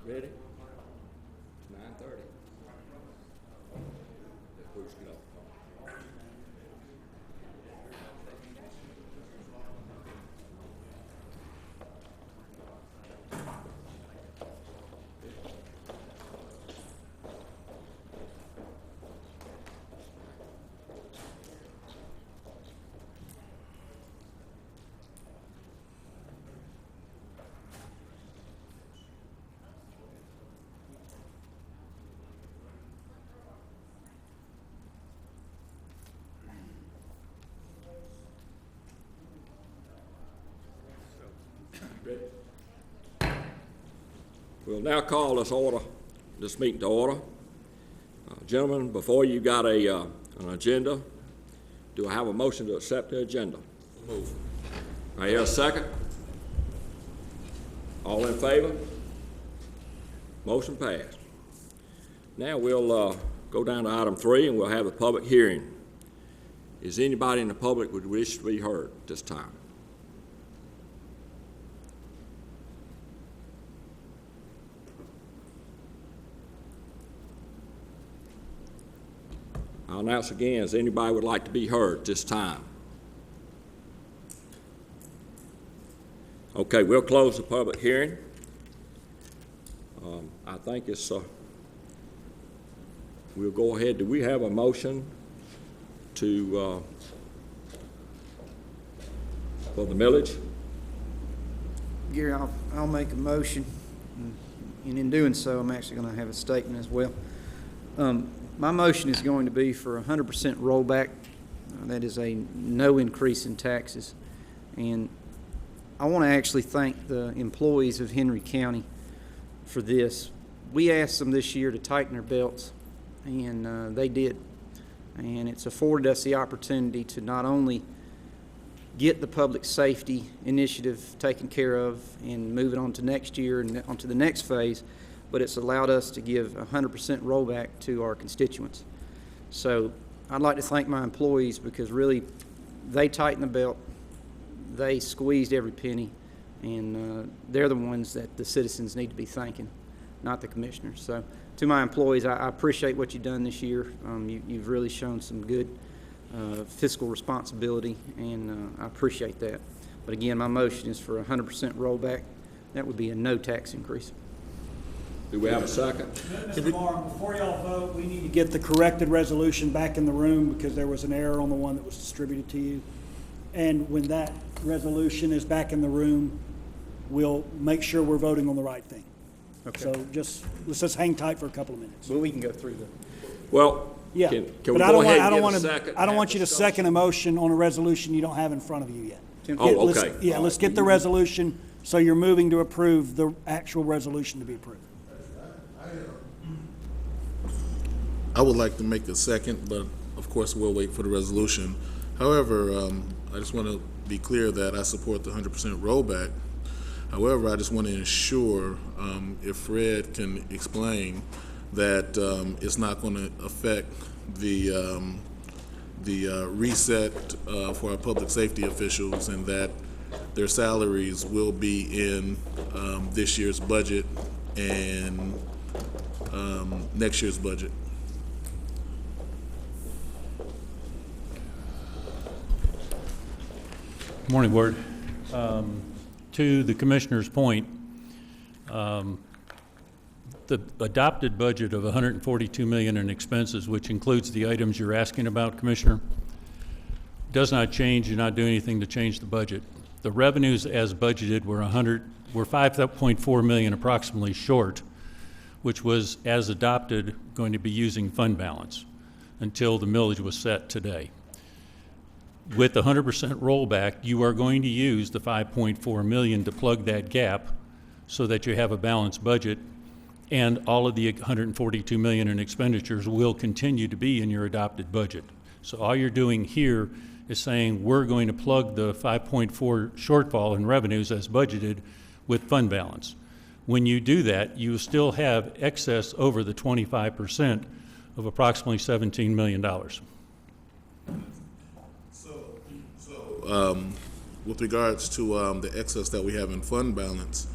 Ready? 9:30. Bruce, get off. We'll now call this meeting to order. Gentlemen, before you got an agenda. Do I have a motion to accept the agenda? Move. I hear a second. All in favor? Motion passed. Now we'll go down to item 3 and we'll have a public hearing. Is anybody in the public would wish to be heard at this time? I'll announce again, as anybody would like to be heard this time. Okay, we'll close the public hearing. I think it's, we'll go ahead. Do we have a motion to, for the millage? Gary, I'll make a motion, and in doing so, I'm actually going to have a statement as well. My motion is going to be for 100% rollback. That is a no increase in taxes. And I want to actually thank the employees of Henry County for this. We asked them this year to tighten their belts, and they did. And it's afforded us the opportunity to not only get the public safety initiative taken care of and move it on to next year and on to the next phase, but it's allowed us to give 100% rollback to our constituents. So I'd like to thank my employees because really they tightened the belt, they squeezed every penny, and they're the ones that the citizens need to be thanking, not the commissioners. So to my employees, I appreciate what you've done this year. You've really shown some good fiscal responsibility, and I appreciate that. But again, my motion is for 100% rollback. That would be a no tax increase. Do we have a second? Mr. Martin, before y'all vote, we need to get the corrected resolution back in the room because there was an error on the one that was distributed to you. And when that resolution is back in the room, we'll make sure we're voting on the right thing. Okay. So let's just hang tight for a couple of minutes. Well, we can go through the. Well, yeah, can but we I go don't ahead want, and get a second? I don't want you to second a motion on a resolution you don't have in front of you yet. Oh, okay. Let's get the resolution so you're moving to approve the actual resolution to be approved. I would like to make a second, but of course we'll wait for the resolution. However, I just want to be clear that I support the 100% rollback. However, I just want to ensure, if Fred can explain, that it's not going to affect the reset for our public safety officials, and that their salaries will be in this year's budget and next year's budget. Morning, Board. To the Commissioner's point, the adopted budget of $142 million in expenses, which includes the items you're asking about, Commissioner, does not change. You're not doing anything to change the budget. The revenues as budgeted were $5.4 million approximately short, which was, as adopted, going to be using fund balance until the millage was set today. With the 100% rollback, you are going to use the $5.4 million to plug that gap so that you have a balanced budget, and all of the $142 million in expenditures will continue to be in your adopted budget. So all you're doing here is saying we're going to plug the 5.4 shortfall in revenues as budgeted with fund balance. When you do that, you still have excess over the 25% of approximately $17 million. With regards to the excess that we have in fund balance,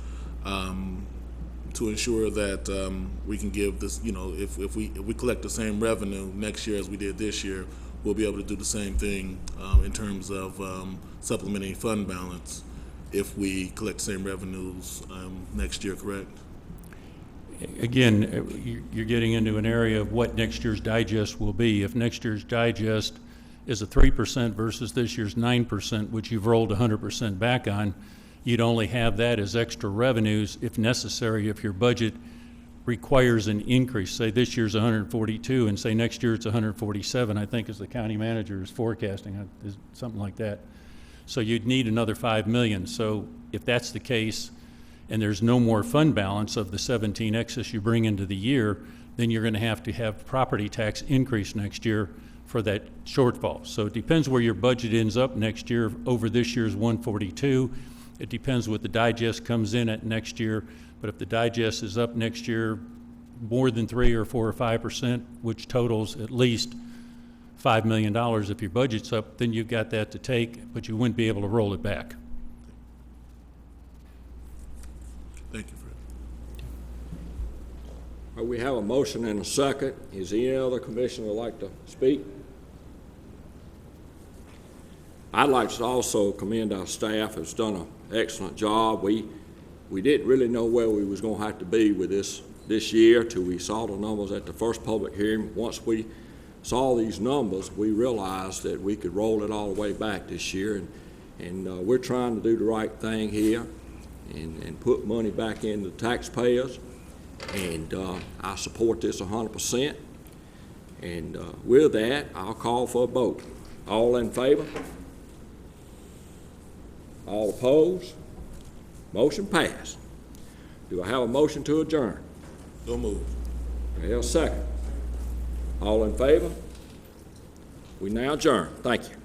to ensure that we can give this, if we collect the same revenue next year as we did this year, we'll be able to do the same thing in terms of supplementing fund balance if we collect the same revenues next year, correct? Again, you're getting into an area of what next year's digest will be. If next year's digest is a 3% versus this year's 9%, which you've rolled 100% back on, you'd only have that as extra revenues if necessary, if your budget requires an increase. Say this year's 142 and say next year it's 147, I think, as the county manager is forecasting, something like that. So you'd need another $5 million. So if that's the case and there's no more fund balance of the 17 excess you bring into the year, then you're going to have property tax increase next year for that shortfall. So it depends where your budget ends up next year over this year's 142. It depends what the digest comes in at next year. But if the digest is up next year more than 3 or 4 or 5%, which totals at least $5 million if your budget's up, then you've got that to take, but you wouldn't be able to roll it back. Thank you, Fred. We have a motion and a second. Is there any other commissioner who would like to speak? I'd like to also commend our staff. It's done an excellent job. We didn't really know where we was going to have to be with this year till we saw the numbers at the first public hearing. Once we saw these numbers, we realized that we could roll it all the way back this year, and we're trying to do the right thing here and put money back into the taxpayers, and I support this 100%. And with that, I'll call for a vote. All in favor? All opposed? Motion passed. Do I have a motion to adjourn? So moved. Do I have a second? All in favor? We now adjourn. Thank you.